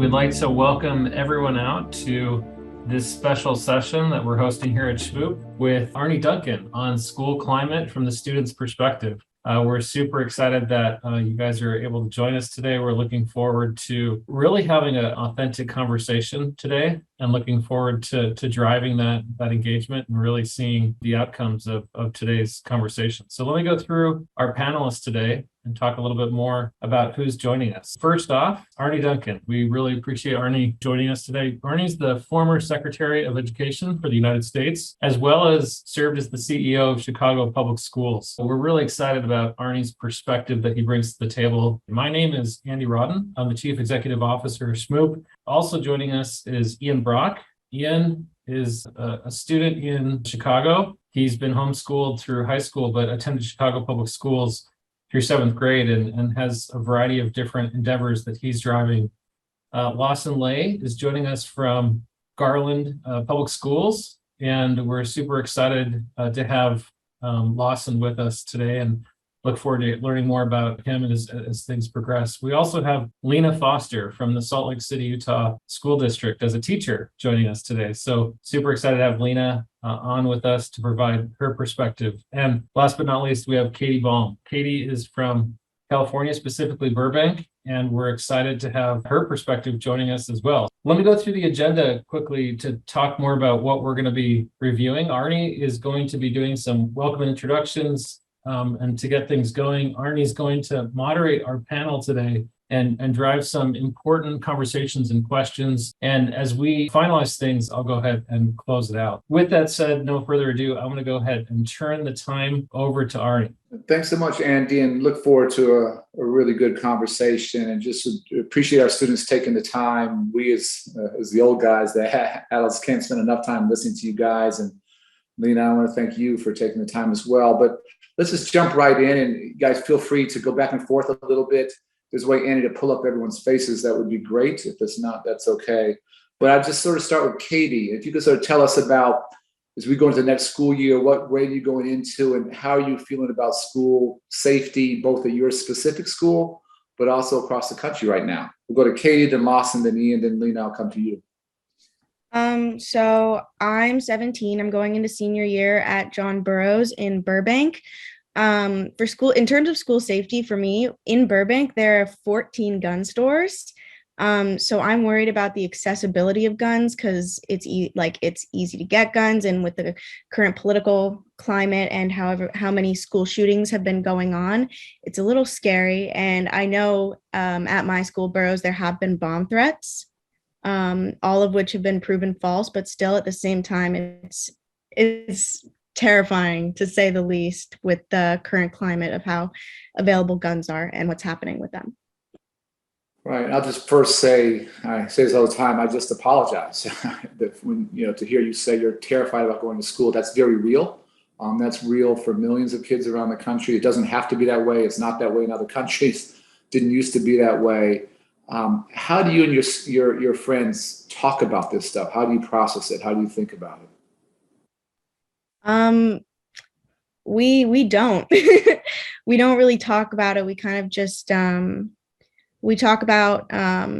We'd like to welcome everyone out to this special session that we're hosting here at Shmoop with Arne Duncan on school climate from the student's perspective. We're super excited that you guys are able to join us today. We're looking forward to really having an authentic conversation today and looking forward to driving that engagement and really seeing the outcomes of today's conversation. So let me go through our panelists today and talk a little bit more about who's joining us. First off, Arne Duncan. We really appreciate Arne joining us today. Arne's the former Secretary of Education for the United States, as well as served as the CEO of Chicago Public Schools. So we're really excited about Arne's perspective that he brings to the table. My name is Andy Rahden. I'm the Chief Executive Officer of Shmoop. Also joining us is Ian Brock. Ian is a student in Chicago. He's been homeschooled through high school, but attended Chicago Public Schools through seventh grade and has a variety of different endeavors that he's driving. Lawson is joining us from Garland Public Schools, and we're super excited to have Lawson with us today and look forward to learning more about him as things progress. We also have Lena Foster from the Salt Lake City, Utah School District as a teacher joining us today. So super excited to have Lena on with us to provide her perspective. And last but not least, we have Katie Baum. Katie is from California, specifically Burbank, and we're excited to have her perspective joining us as well. Let me go through the agenda quickly to talk more about what we're going to be reviewing. Arne is going to be doing some welcome introductions, and to get things going, Arne is going to moderate our panel today and drive some important conversations and questions. And as we finalize things, I'll go ahead and close it out. With that said, no further ado, I'm going to go ahead and turn the time over to Arne. Thanks so much, Andy, and look forward to a really good conversation, and just appreciate our students taking the time. We as the old guys, the adults, can't spend enough time listening to you guys. And Lena, I want to thank you for taking the time as well. But let's just jump right in, and you guys feel free to go back and forth a little bit. There's a way, Andy, to pull up everyone's faces. That would be great. If it's not, that's okay. But I'd just sort of start with Katie. If you could sort of tell us about, as we go into the next school year, what grade are you going into and how are you feeling about school safety, both at your specific school, but also across the country right now? We'll go to Katie, then Lawson, then Ian, then Lena. I'll come to you. So I'm 17. I'm going into senior year at John Burroughs in Burbank. For school, in terms of school safety, for me in Burbank, there are 14 gun stores. So I'm worried about the accessibility of guns because it's easy to get guns, and with the current political climate and how many school shootings have been going on, it's a little scary. And I know at my school, Burroughs, there have been bomb threats, all of which have been proven false, but still at the same time, it's terrifying to say the least with the current climate of how available guns are and what's happening with them. Right. I'll just first say, I say this all the time, I just apologize that when, to hear you say you're terrified about going to school, that's very real. That's real for millions of kids around the country. It doesn't have to be that way. It's not that way in other countries. Didn't used to be that way. How do you and your friends talk about this stuff? How do you process it? How do you think about it? We don't. We don't really talk about it. We kind of just we talk about how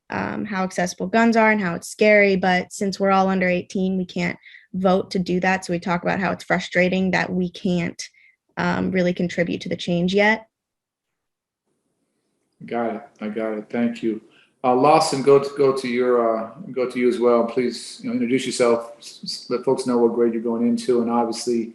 accessible guns are and how it's scary, but since we're all under 18, we can't vote to do that. So we talk about how it's frustrating that we can't really contribute to the change yet. I got it. Thank you. Lawson, go to you as well. Please, introduce yourself. Let folks know what grade you're going into. And obviously,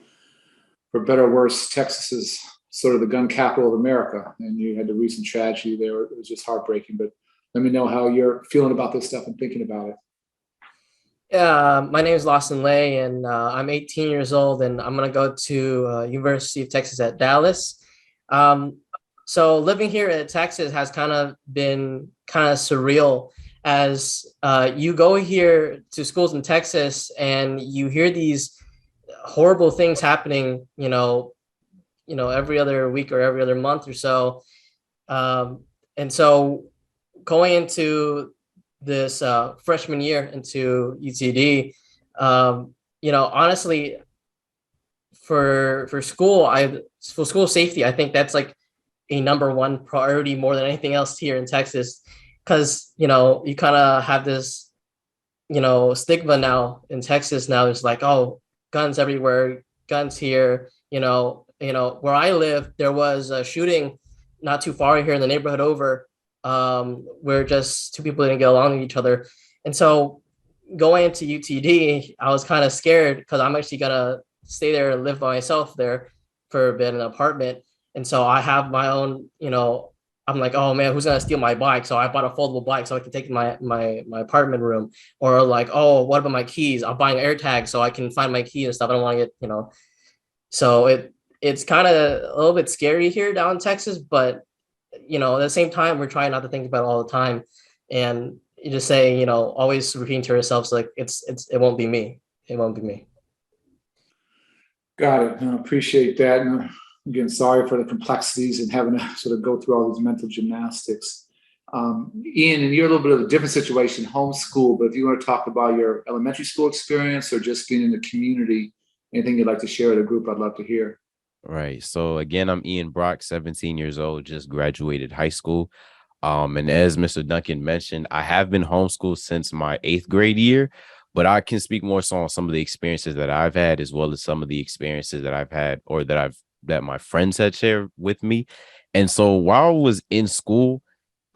for better or worse, Texas is sort of the gun capital of America. And you had the recent tragedy there. It was just heartbreaking. But let me know how you're feeling about this stuff and thinking about it. Yeah, my name is Lawson Lay, and I'm 18 years old, and I'm going to go to University of Texas at Dallas. So living here in Texas has kind of been kind of surreal, as you go here to schools in Texas and you hear these horrible things happening, every other week or every other month or so. And so going into this freshman year into UTD, honestly, for school safety, I think that's like a number one priority more than anything else here in Texas. because, you kind of have this, stigma now in Texas. Now it's like, oh, guns everywhere, guns here. Where I live, there was a shooting not too far here in the neighborhood over, where just two people didn't get along with each other. And so going into UTD, I was kind of scared because I'm actually gonna stay there and live by myself there for a bit in an apartment. And so I have my own, I'm like, oh man, who's gonna steal my bike? So I bought a foldable bike so I can take my apartment room. Or like, oh, what about my keys? I'm buying AirTags so I can find my key and stuff. I don't want to get, So it's kind of a little bit scary here down in Texas, but at the same time, we're trying not to think about it all the time. And you just say, always repeating to ourselves, like, it won't be me. It won't be me. Got it. I appreciate that. And again, sorry for the complexities and having to sort of go through all these mental gymnastics. Ian, and you're a little bit of a different situation, homeschool, but if you want to talk about your elementary school experience or just being in the community, anything you'd like to share with the group, I'd love to hear. Right. So again, I'm Ian Brock, 17 years old, just graduated high school. And as Mr. Duncan mentioned, I have been homeschooled since my 8th grade year, but I can speak more so on some of the experiences that I've had, as well as some of the experiences that I've had or that my friends had shared with me. And so while I was in school,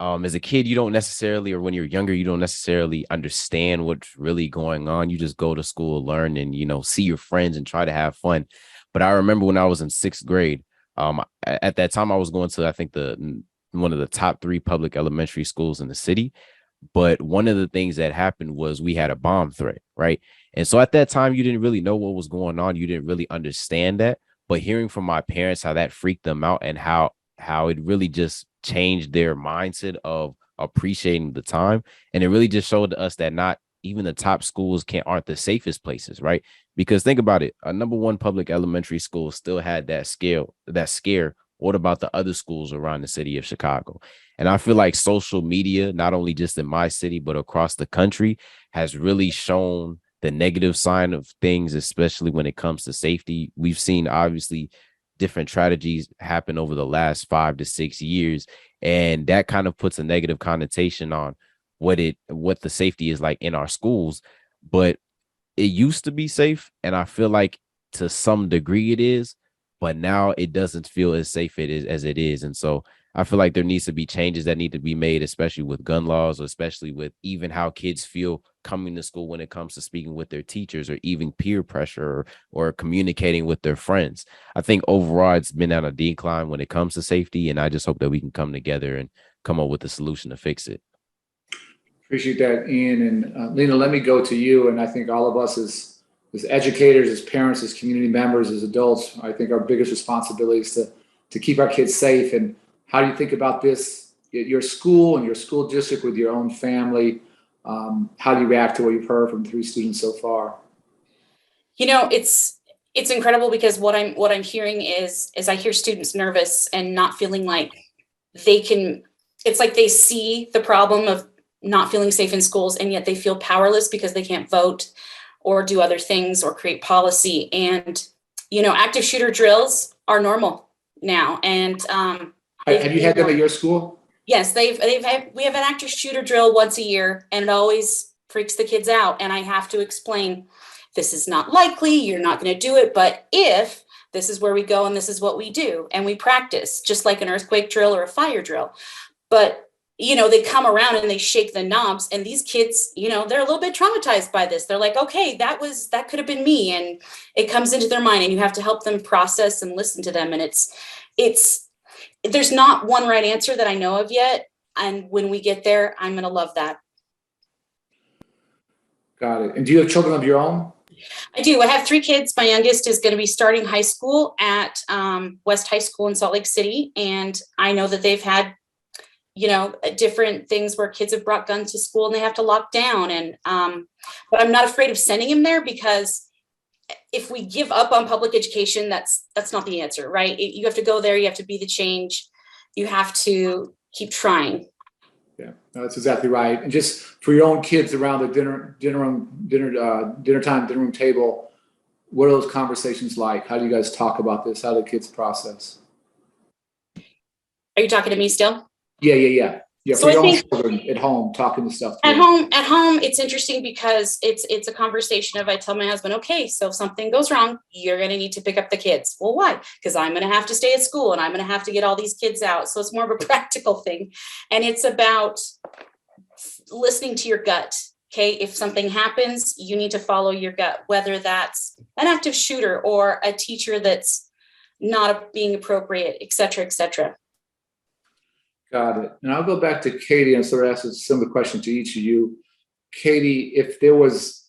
as a kid, you don't necessarily, or when you're younger, you don't necessarily understand what's really going on. You just go to school, learn, and, see your friends and try to have fun. But I remember when I was in 6th grade, at that time, I was going to, I think, one of the top 3 public elementary schools in the city. But one of the things that happened was we had a bomb threat, right? And so at that time, you didn't really know what was going on. You didn't really understand that. But hearing from my parents how that freaked them out and how it really just changed their mindset of appreciating the time. And it really just showed us that not even the top schools aren't the safest places, right? Because think about it, a number 1 public elementary school still had that scare. What about the other schools around the city of Chicago? And I feel like social media, not only just in my city, but across the country, has really shown the negative side of things, especially when it comes to safety. We've seen, obviously, different tragedies happen over the last 5 to 6 years. And that kind of puts a negative connotation on what the safety is like in our schools. But it used to be safe. And I feel like to some degree it is, but now it doesn't feel as safe as it is. And so I feel like there needs to be changes that need to be made, especially with gun laws, or especially with even how kids feel coming to school when it comes to speaking with their teachers, or even peer pressure, or communicating with their friends. I think overall it's been on a decline when it comes to safety. And I just hope that we can come together and come up with a solution to fix it. Appreciate that, Ian. And Lena, let me go to you. And I think all of us as educators, as parents, as community members, as adults, I think our biggest responsibility is to keep our kids safe. And how do you think about this at your school and your school district with your own family? How do you react to what you've heard from 3 students so far? It's incredible, because what I'm hearing is I hear students nervous and not feeling like it's like they see the problem of not feeling safe in schools, and yet they feel powerless because they can't vote or do other things or create policy. And, active shooter drills are normal now. And have you had them at your school? Yes, we have an active shooter drill once a year, and it always freaks the kids out. And I have to explain, this is not likely, you're not going to do it, but if this is where we go and this is what we do, and we practice just like an earthquake drill or a fire drill. But they come around and they shake the knobs, and these kids, they're a little bit traumatized by this. They're like, okay, that could have been me. And it comes into their mind, and you have to help them process and listen to them. And there's not one right answer that I know of yet. And when we get there, I'm going to love that. Got it. And do you have children of your own? I do. I have 3 kids. My youngest is going to be starting high school at West High School in Salt Lake City. And I know that they've had different things where kids have brought guns to school and they have to lock down. And, but I'm not afraid of sending him there, because if we give up on public education, that's not the answer, right? You have to go there. You have to be the change. You have to keep trying. Yeah, that's exactly right. And just for your own kids around the dinner room table, what are those conversations like? How do you guys talk about this? How do the kids process? Are you talking to me still? Yeah. Yeah, So for I your own think children at home, talking to stuff. at home, it's interesting because it's a conversation of, I tell my husband, okay, so if something goes wrong, you're going to need to pick up the kids. Well, why? Because I'm going to have to stay at school and I'm going to have to get all these kids out. So it's more of a practical thing. And it's about listening to your gut. Okay, if something happens, you need to follow your gut, whether that's an active shooter or a teacher that's not being appropriate, et cetera, et cetera. Got it. And I'll go back to Katie and sort of ask a similar question to each of you. Katie, if there was,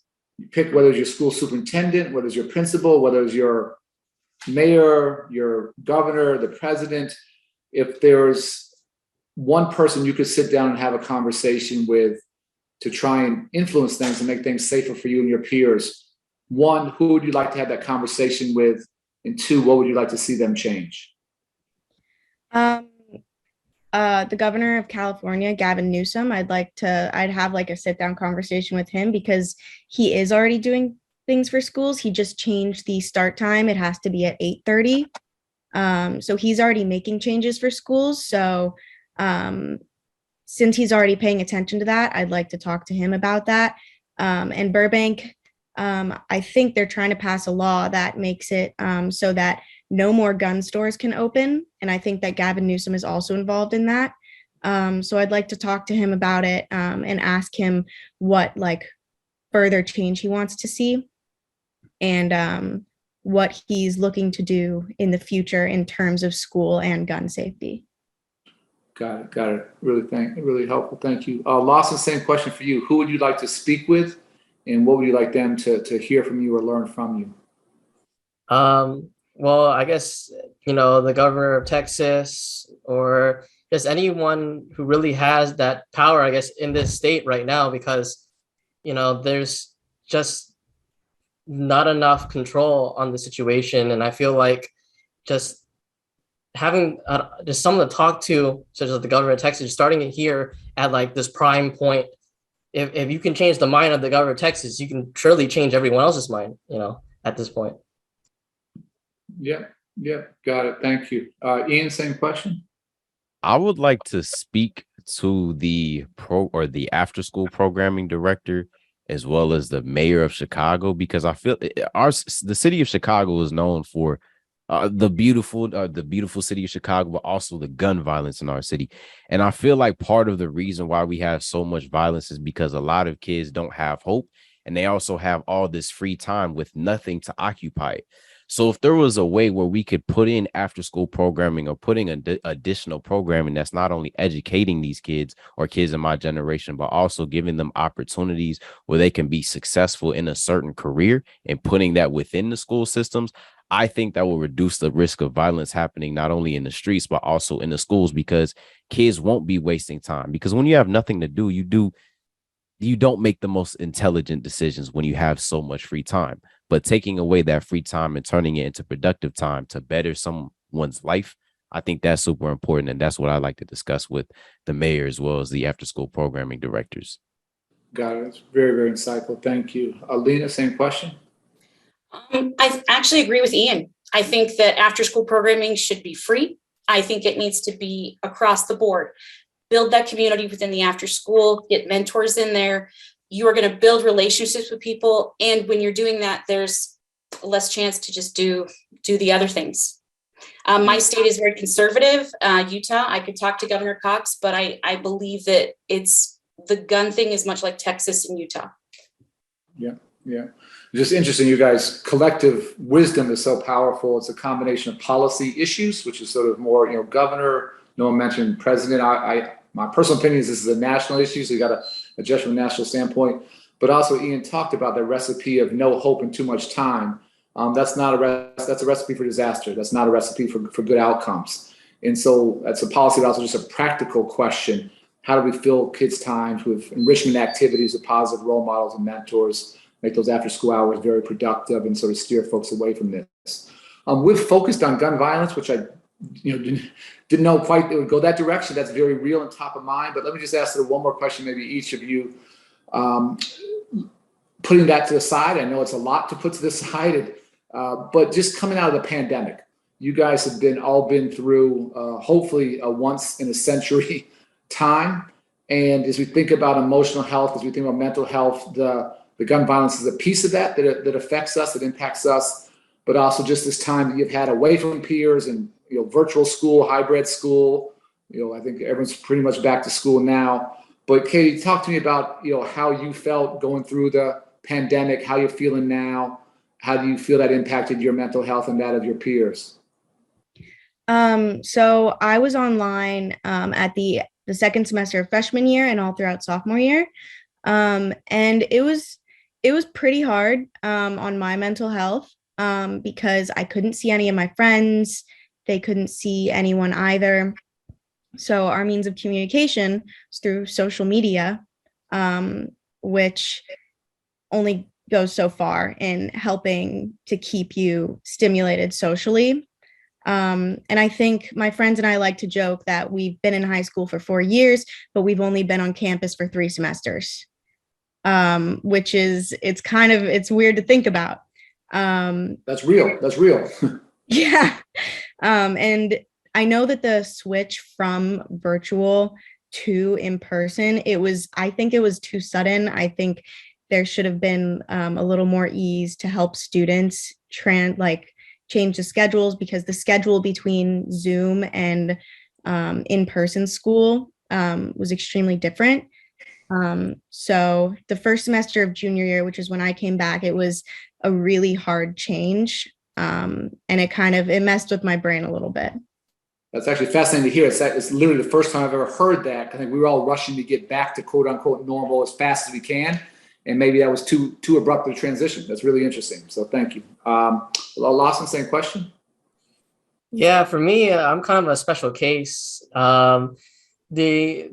pick whether it's your school superintendent, whether it's your principal, whether it's your mayor, your governor, the president, if there's one person you could sit down and have a conversation with to try and influence things and make things safer for you and your peers, one, who would you like to have that conversation with? And two, what would you like to see them change? The governor of California, Gavin Newsom, I'd have like a sit down conversation with him because he is already doing things for schools. He just changed the start time. It has to be at 8:30. So he's already making changes for schools. So since he's already paying attention to that, I'd like to talk to him about that. And Burbank, I think they're trying to pass a law that makes it so that no more gun stores can open. And I think that Gavin Newsom is also involved in that. So I'd like to talk to him about it and ask him what like further change he wants to see and what he's looking to do in the future in terms of school and gun safety. Got it. Really helpful. Thank you. Lawson, same question for you. Who would you like to speak with and what would you like them to hear from you or learn from you? Well, I guess, the governor of Texas or just anyone who really has that power, I guess, in this state right now, because, there's just not enough control on the situation. And I feel like just having just someone to talk to, such as the governor of Texas, starting it here at like this prime point, if you can change the mind of the governor of Texas, you can surely change everyone else's mind, at this point. Yeah, got it. Thank you. Ian, same question. I would like to speak to the after school programming director as well as the mayor of Chicago, because I feel the city of Chicago is known for the beautiful city of Chicago, but also the gun violence in our city. And I feel like part of the reason why we have so much violence is because a lot of kids don't have hope, and they also have all this free time with nothing to occupy it. So if there was a way where we could put in after school programming or putting additional programming that's not only educating these kids or kids in my generation, but also giving them opportunities where they can be successful in a certain career and putting that within the school systems, I think that will reduce the risk of violence happening not only in the streets, but also in the schools, because kids won't be wasting time. Because when you have nothing to do, you don't make the most intelligent decisions when you have so much free time. But taking away that free time and turning it into productive time to better someone's life, I think that's super important. And that's what I like to discuss with the mayor as well as the after school programming directors. Got it. It's very, very insightful. Thank you. Alina, same question. I actually agree with Ian. I think that after school programming should be free. I think it needs to be across the board. Build that community within the after school, get mentors in there. You are going to build relationships with people. And when you're doing that, there's less chance to just do the other things. My state is very conservative, Utah. I could talk to Governor Cox, but I believe that the gun thing is much like Texas and Utah. Yeah. Just interesting, you guys, collective wisdom is so powerful. It's a combination of policy issues, which is sort of more, governor, no one mentioned president. My personal opinion is this is a national issue, so you got to adjust from a national standpoint. But also, Ian talked about the recipe of no hope and too much time. That's a recipe for disaster. That's not a recipe for good outcomes. And so that's a policy, but also just a practical question. How do we fill kids' times with enrichment activities, with positive role models and mentors, make those after school hours very productive and sort of steer folks away from this? We've focused on gun violence, which I didn't know quite it would go that direction. That's very real and top of mind. But let me just ask one more question, maybe each of you. Putting that to the side, I know it's a lot to put to the side, but just coming out of the pandemic, you guys have all been through hopefully a once in a century time. And as we think about emotional health, as we think about mental health, the gun violence is a piece of that affects us, that impacts us, but also just this time that you've had away from peers and, virtual school, hybrid school. I think everyone's pretty much back to school now. But Katie, talk to me about, how you felt going through the pandemic, how you're feeling now. How do you feel that impacted your mental health and that of your peers? So I was online at the second semester of freshman year and all throughout sophomore year. And it was pretty hard on my mental health because I couldn't see any of my friends. They couldn't see anyone either. So our means of communication was through social media, which only goes so far in helping to keep you stimulated socially. And I think my friends and I like to joke that we've been in high school for 4 years, but we've only been on campus for 3 semesters, which is, it's weird to think about. That's real. Yeah. And I know that the switch from virtual to in person, I think it was too sudden. I think there should have been a little more ease to help students change the schedules, because the schedule between Zoom and in-person school was extremely different. So the first semester of junior year, which is when I came back, it was a really hard change. And it messed with my brain a little bit. That's actually fascinating to hear. It's literally the first time I've ever heard that. I think we were all rushing to get back to quote unquote normal as fast as we can. And maybe that was too abrupt a transition. That's really interesting. So thank you. Lawson, same question? Yeah, for me, I'm kind of a special case. The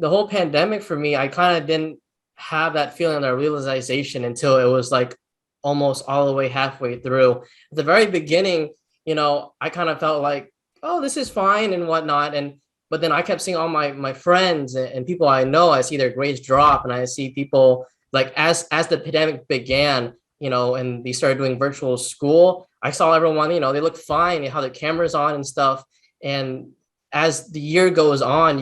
whole pandemic for me, I kind of didn't have that feeling or realization until it was like almost all the way halfway through. At the very beginning, I kind of felt like, oh, this is fine and whatnot. But then I kept seeing all my friends and people I know, I see their grades drop, and I see people like as the pandemic began, and they started doing virtual school, I saw everyone, they look fine, they have their cameras on and stuff. And as the year goes on,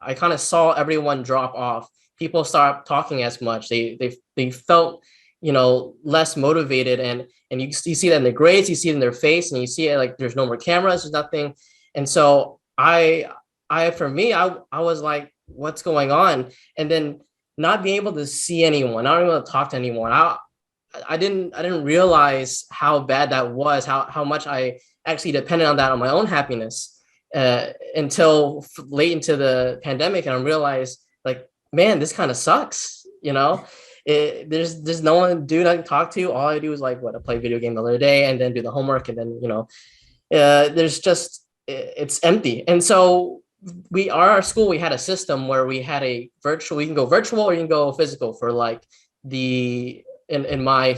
I kind of saw everyone drop off. People start talking as much. They felt, less motivated, and you see that in their grades, you see it in their face, and you see it like there's no more cameras, there's nothing. And so for me, I was like, what's going on? And then not being able to see anyone, not being able to talk to anyone. I didn't realize how bad that was, how much I actually depended on that on my own happiness until late into the pandemic. And I realized, like, man, this kind of sucks, there's no one dude I can talk to. All I do is I play video game the other day and then do the homework, and then, it's empty. And so our school, we had a system where we had you can go virtual or you can go physical for like in my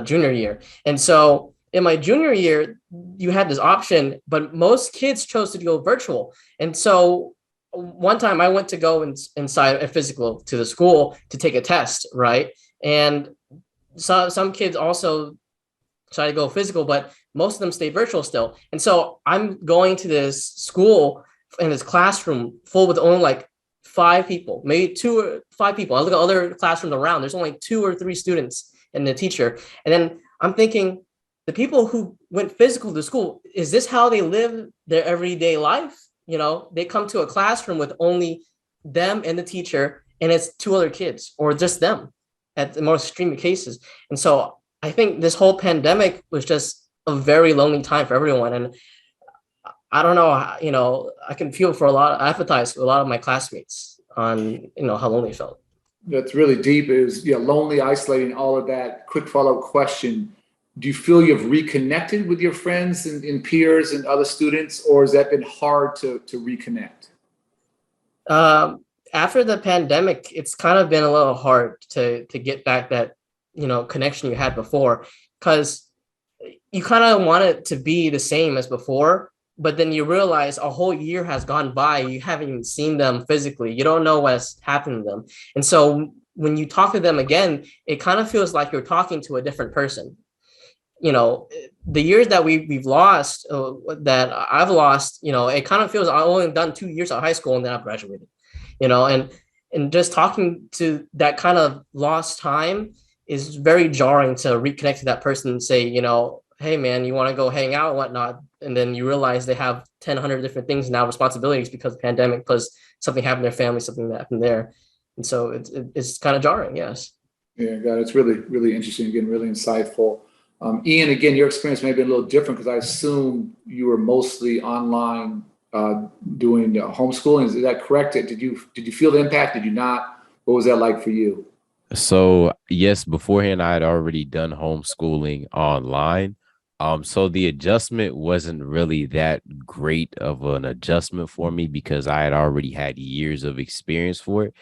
junior year. And so in my junior year, you had this option, but most kids chose to go virtual. And so one time I went to go inside a physical to the school to take a test, right? And so some kids also decided to go physical, but most of them stay virtual still. And so I'm going to this school in this classroom full with only like 5 people, maybe 2 or 5 people. I look at other classrooms around, there's only 2 or 3 students and the teacher. And then I'm thinking, the people who went physical to school, is this how they live their everyday life? They come to a classroom with only them and the teacher, and it's 2 other kids or just them at the most extreme cases. And so I think this whole pandemic was just a very lonely time for everyone. And I don't know, I can feel I empathize with a lot of my classmates on, how lonely it felt. That's really deep. It was lonely, isolating, all of that. Quick follow-up question. Do you feel you've reconnected with your friends and peers and other students, or has that been hard to reconnect? After the pandemic, it's kind of been a little hard to get back that, connection you had before, because you kind of want it to be the same as before, but then you realize a whole year has gone by. You haven't even seen them physically. You don't know what's happened to them. And so when you talk to them again, it kind of feels like you're talking to a different person. the years that we've lost, that I've lost, it kind of feels I've only done 2 years of high school and then I've graduated, and just talking to that kind of lost time is very jarring to reconnect to that person and say, hey man, you want to go hang out and whatnot. And then you realize they have 100 different things now, responsibilities because of the pandemic, plus something happened in their family, something that happened there. And so it's kind of jarring. Yes. Yeah, God, it's really, really interesting. Again, really insightful. Ian, again, your experience may be a little different because I assume you were mostly online doing homeschooling. Is that correct? Did you feel the impact? Did you not? What was that like for you? So yes, beforehand I had already done homeschooling online. So the adjustment wasn't really that great of an adjustment for me because I had already had years of experience for it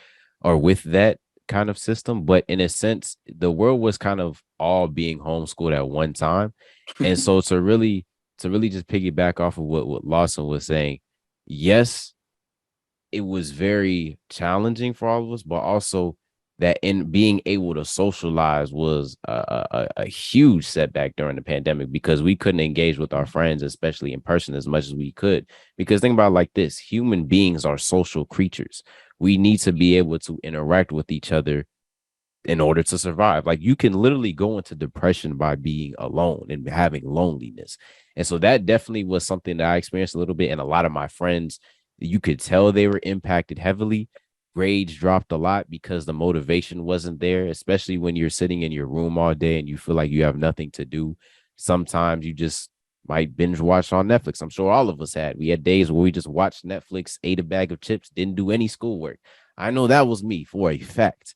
or with that kind of system. But in a sense, the world was kind of all being homeschooled at one time. And so to really just piggyback off of what Lawson was saying, yes, it was very challenging for all of us, but also that in being able to socialize was a huge setback during the pandemic because we couldn't engage with our friends, especially in person, as much as we could. Because think about it like this: human beings are social creatures. We need to be able to interact with each other in order to survive. Like you can literally go into depression by being alone and having loneliness. And so that definitely was something that I experienced a little bit. And a lot of my friends, you could tell they were impacted heavily. Grades dropped a lot because the motivation wasn't there, especially when you're sitting in your room all day and you feel like you have nothing to do. Sometimes you just might binge watch on Netflix. I'm sure all of us had. We had days where we just watched Netflix, ate a bag of chips, didn't do any schoolwork. I know that was me for a fact.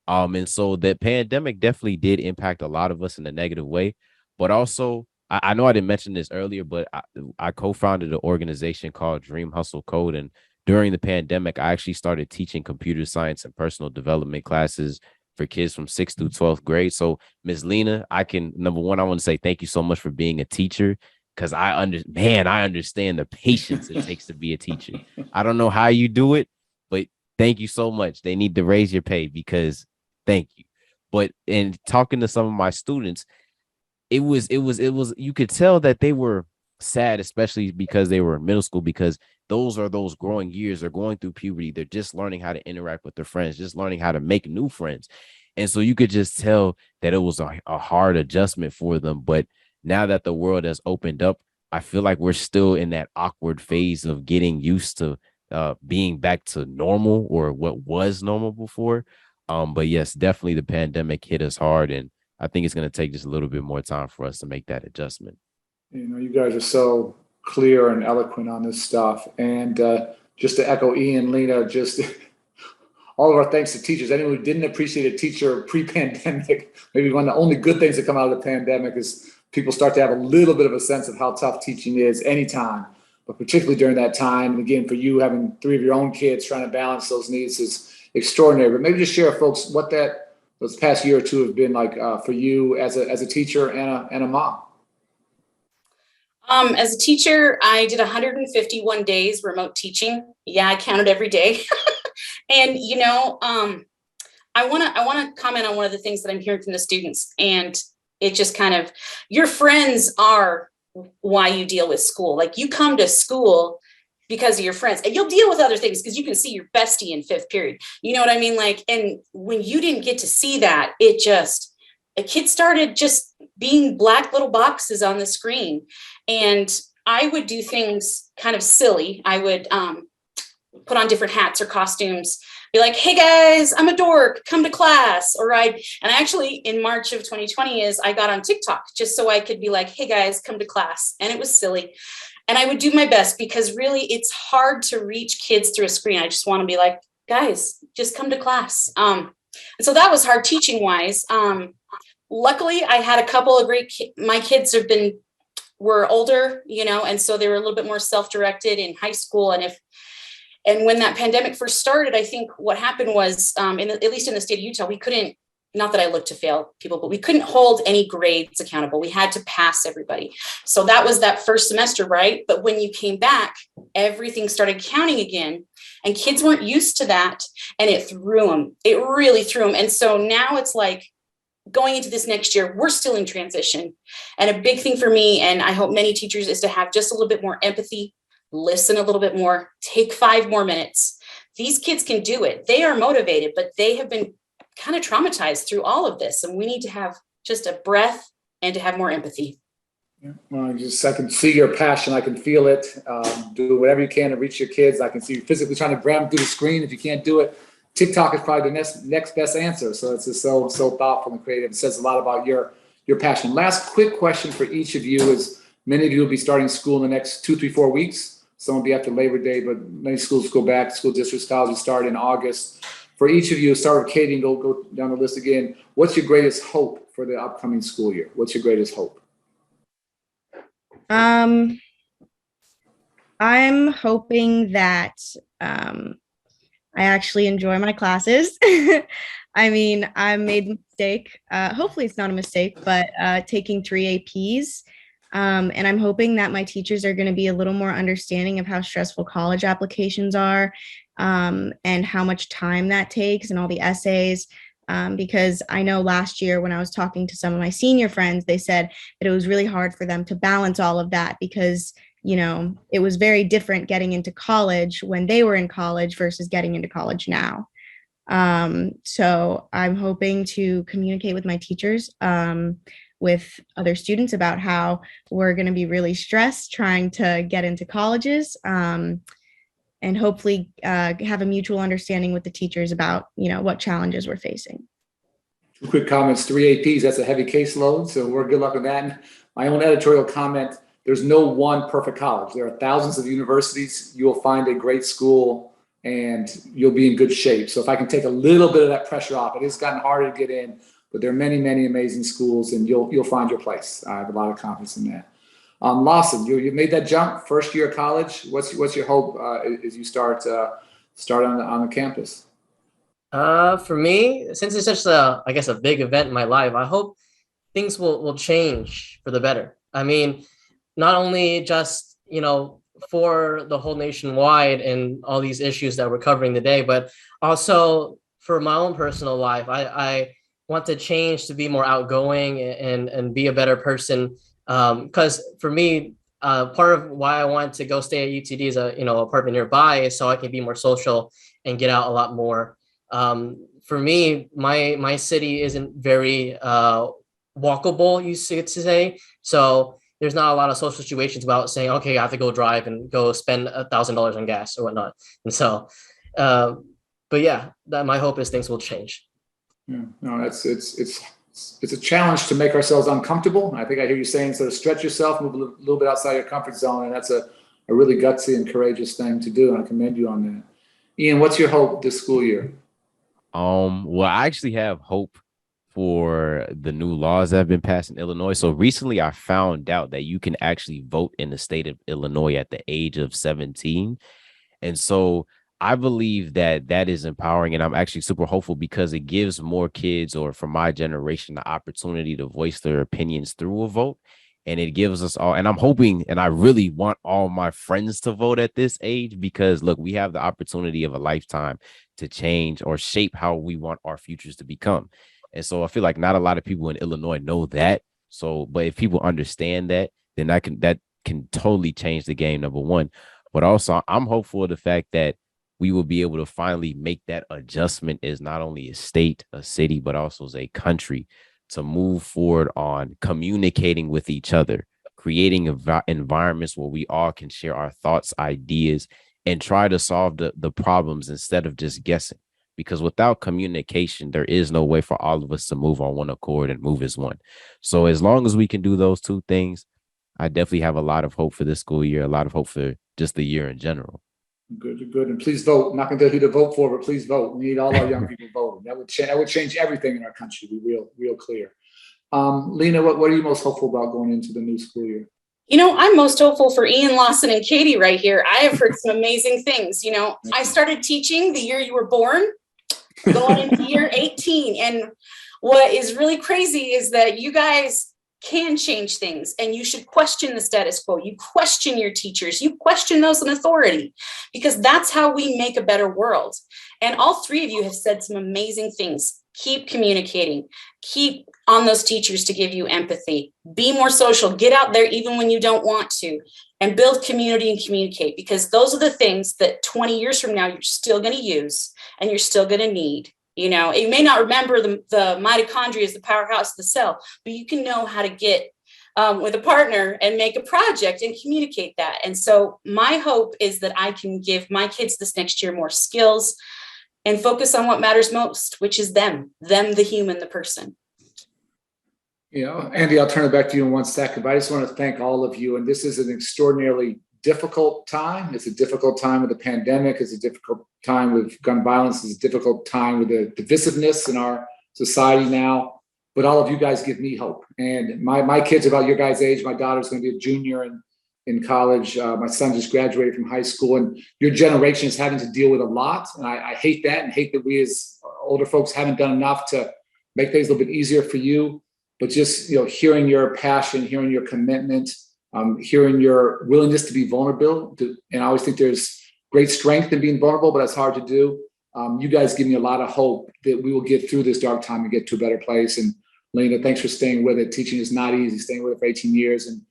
And so the pandemic definitely did impact a lot of us in a negative way, but also I know I didn't mention this earlier, but I co-founded an organization called Dream Hustle Code. And during the pandemic, I actually started teaching computer science and personal development classes for kids from 6th through 12th grade. So Ms. Lena, number one, I want to say thank you so much for being a teacher because I understand the patience it takes to be a teacher. I don't know how you do it, but thank you so much. They need to raise your pay because thank you. But in talking to some of my students, it was you could tell that they were sad, especially because they were in middle school, because those are those growing years. They're going through puberty. They're just learning how to interact with their friends, just learning how to make new friends. And so you could just tell that it was a hard adjustment for them. But now that the world has opened up, I feel like we're still in that awkward phase of getting used to being back to normal or what was normal before. But yes, definitely the pandemic hit us hard. And I think it's going to take just a little bit more time for us to make that adjustment. You guys are so clear and eloquent on this stuff. And just to echo Ian, Lena, just all of our thanks to teachers. Anyone who didn't appreciate a teacher pre-pandemic, maybe one of the only good things that come out of the pandemic is people start to have a little bit of a sense of how tough teaching is anytime, but particularly during that time. And again, for you having 3 of your own kids, trying to balance those needs is extraordinary. But maybe just share, folks, what those past year or two have been like for you as a teacher and a mom. As a teacher, I did 151 days remote teaching. Yeah, I counted every day. And I want to comment on one of the things that I'm hearing from the students, and it just kind of, your friends are why you deal with school. Like you come to school because of your friends, and you'll deal with other things because you can see your bestie in 5th period. You know what I mean? Like, and when you didn't get to see that, a kid started just being black little boxes on the screen. And I would do things kind of silly. I would put on different hats or costumes, be like, hey guys, I'm a dork, come to class. And actually in March of 2020 I got on TikTok just so I could be like, hey guys, come to class. And it was silly. And I would do my best because really it's hard to reach kids through a screen. I just want to be like, guys, just come to class. And so that was hard teaching wise. Luckily I had a couple of my kids were older, and so they were a little bit more self-directed in high school. And when that pandemic first started, I think what happened was, at least in the state of Utah, we couldn't, not that I look to fail people, but we couldn't hold any grades accountable. We had to pass everybody. So that was that first semester, right? But when you came back, everything started counting again, and kids weren't used to that. And it threw them. It really threw them. And so now it's like, going into this next year, we're still in transition. And a big thing for me, and I hope many teachers, is to have just a little bit more empathy, listen a little bit more, take 5 more minutes. These kids can do it. They are motivated, but they have been kind of traumatized through all of this. And we need to have just a breath and to have more empathy. Yeah. Well, I can see your passion. I can feel it. Do whatever you can to reach your kids. I can see you physically trying to grab them through the screen. If you can't do it, TikTok is probably the next best answer. So it's just so thoughtful and creative. It says a lot about your passion. Last quick question for each of you is, many of you will be starting school in the next 2, 3, 4 weeks. Some will be after Labor Day, but many schools go back. School districts, colleges start in August. For each of you, start with Katie and go down the list again. What's your greatest hope for the upcoming school year? What's your greatest hope? I'm hoping that I actually enjoy my classes. I mean, I made a mistake. Hopefully it's not a mistake, but taking 3 APs. And I'm hoping that my teachers are going to be a little more understanding of how stressful college applications are, and how much time that takes and all the essays. Because I know last year when I was talking to some of my senior friends, they said that it was really hard for them to balance all of that because, you know, it was very different getting into college when they were in college versus getting into college now. So I'm hoping to communicate with my teachers, with other students about how we're going to be really stressed trying to get into colleges, and hopefully have a mutual understanding with the teachers about, you know, what challenges we're facing. 2 quick comments. 3 APs, that's a heavy caseload, so we're good luck with that. And my own editorial comment, there's no one perfect college. There are thousands of universities. You will find a great school and you'll be in good shape. So if I can take a little bit of that pressure off, it has gotten harder to get in, but there are many, many amazing schools and you'll find your place. I have a lot of confidence in that. Lawson, you made that jump, first year of college. What's your hope as you start on the campus? For me, since it's such a big event in my life, I hope things will change for the better. I mean, not only just, you know, for the whole nationwide and all these issues that we're covering today, but also for my own personal life. I want to change to be more outgoing and be a better person. Because for me, part of why I want to go stay at UTD as a apartment nearby is so I can be more social and get out a lot more. For me, my city isn't very walkable, you could say. So there's not a lot of social situations about saying, okay, I have to go drive and go spend $1,000 on gas or whatnot. And so, but yeah, my hope is things will change. Yeah, no, it's a challenge to make ourselves uncomfortable. I think I hear you saying, sort of stretch yourself, move a little bit outside your comfort zone. And that's a really gutsy and courageous thing to do. And I commend you on that. Ian, what's your hope this school year? Well, I actually have hope for the new laws that have been passed in Illinois. So recently I found out that you can actually vote in the state of Illinois at the age of 17. And so I believe that is empowering, and I'm actually super hopeful because it gives more kids, or for my generation, the opportunity to voice their opinions through a vote. And it gives us all, and I'm hoping, and I really want all my friends to vote at this age, because look, we have the opportunity of a lifetime to change or shape how we want our futures to become. And so I feel like not a lot of people in Illinois know that. So, but if people understand that, then that can totally change the game, number one. But also I'm hopeful of the fact that we will be able to finally make that adjustment as not only a state, a city, but also as a country, to move forward on communicating with each other, creating environments where we all can share our thoughts, ideas, and try to solve the problems instead of just guessing. Because without communication, there is no way for all of us to move on one accord and move as one. So as long as we can do those two things, I definitely have a lot of hope for this school year, a lot of hope for just the year in general. Good. And please vote. I'm not going to tell you who to vote for, but please vote. We need all our young people voting. That would change everything in our country. Be real clear. Lena, what are you most hopeful about going into the new school year? You know, I'm most hopeful for Ian, Lawson, and Katie right here. I have heard some amazing things. You know, I started teaching the year you were born, going into year 18. And what is really crazy is that you guys can change things, and you should question the status quo. You question your teachers, you question those in authority, because that's how we make a better world. And all 3 of you have said some amazing things. Keep communicating, keep on those teachers to give you empathy. Be more social, get out there even when you don't want to, and build community and communicate, because those are the things that 20 years from now, you're still going to use and you're still going to need. You know, you may not remember the mitochondria as the powerhouse of the cell, but you can know how to get with a partner and make a project and communicate that. And so my hope is that I can give my kids this next year more skills and focus on what matters most, which is them, the human, the person. You know, Andy, I'll turn it back to you in 1 second, but I just want to thank all of you. And this is an extraordinarily difficult time. It's a difficult time with the pandemic. It's a difficult time with gun violence. It's a difficult time with the divisiveness in our society now. But all of you guys give me hope. And my kids are about your guys' age. My daughter's going to be a junior in college. My son just graduated from high school. And your generation is having to deal with a lot. And I hate that, and hate that we as older folks haven't done enough to make things a little bit easier for you. But just, you know, hearing your passion, hearing your commitment, hearing your willingness to be vulnerable. And I always think there's great strength in being vulnerable, but that's hard to do. You guys give me a lot of hope that we will get through this dark time and get to a better place. And Lena, thanks for staying with it. Teaching is not easy, staying with it for 18 years. And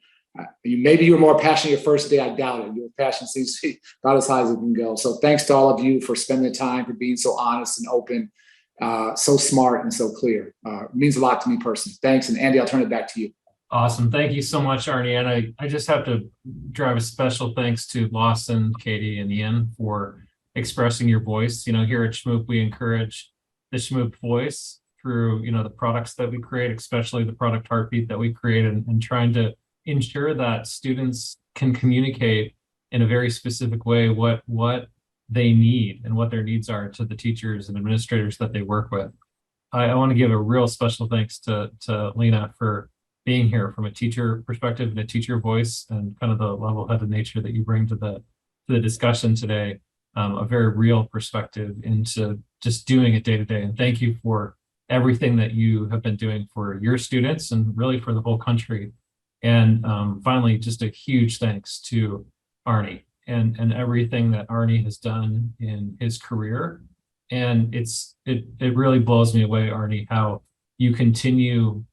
maybe you were more passionate your first day. I doubt it. Your passion seems to be about as high as it can go. So thanks to all of you for spending the time, for being so honest and open, so smart and so clear. It means a lot to me personally. Thanks. And Andy, I'll turn it back to you. Awesome. Thank you so much, Arne. And I just have to drive a special thanks to Lawson, Katie, and Ian for expressing your voice. You know, here at Shmoop, we encourage the Shmoop voice through, you know, the products that we create, especially the product Heartbeat that we create, and trying to ensure that students can communicate in a very specific way what they need and what their needs are to the teachers and administrators that they work with. I want to give a real special thanks to Lena for being here from a teacher perspective and a teacher voice, and kind of the level-headed nature that you bring to the discussion today, a very real perspective into just doing it day to day. And thank you for everything that you have been doing for your students and really for the whole country. And finally, just a huge thanks to Arne and everything that Arne has done in his career. And it really blows me away, Arne, how you continue,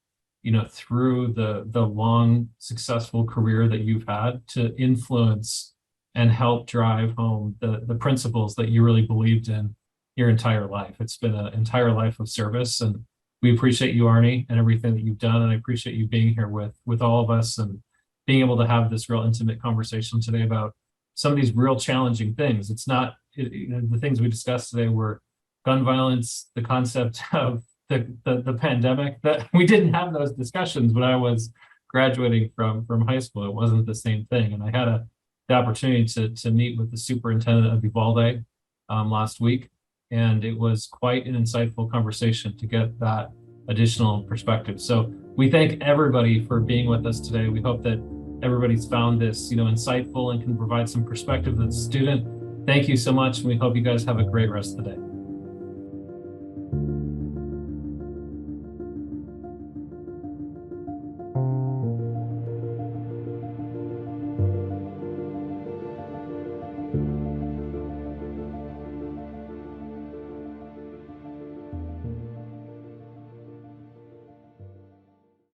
you know, through the long successful career that you've had to influence and help drive home the principles that you really believed in your entire life. It's been an entire life of service, and we appreciate you, Arne, and everything that you've done. And I appreciate you being here with all of us and being able to have this real intimate conversation today about some of these real challenging things. It's not, you know, the things we discussed today were gun violence, the concept of the pandemic, that we didn't have those discussions when I was graduating from high school. It wasn't the same thing. And I had the opportunity to meet with the superintendent of Uvalde last week. And it was quite an insightful conversation to get that additional perspective. So we thank everybody for being with us today. We hope that everybody's found this, you know, insightful and can provide some perspective to the student. Thank you so much. And we hope you guys have a great rest of the day.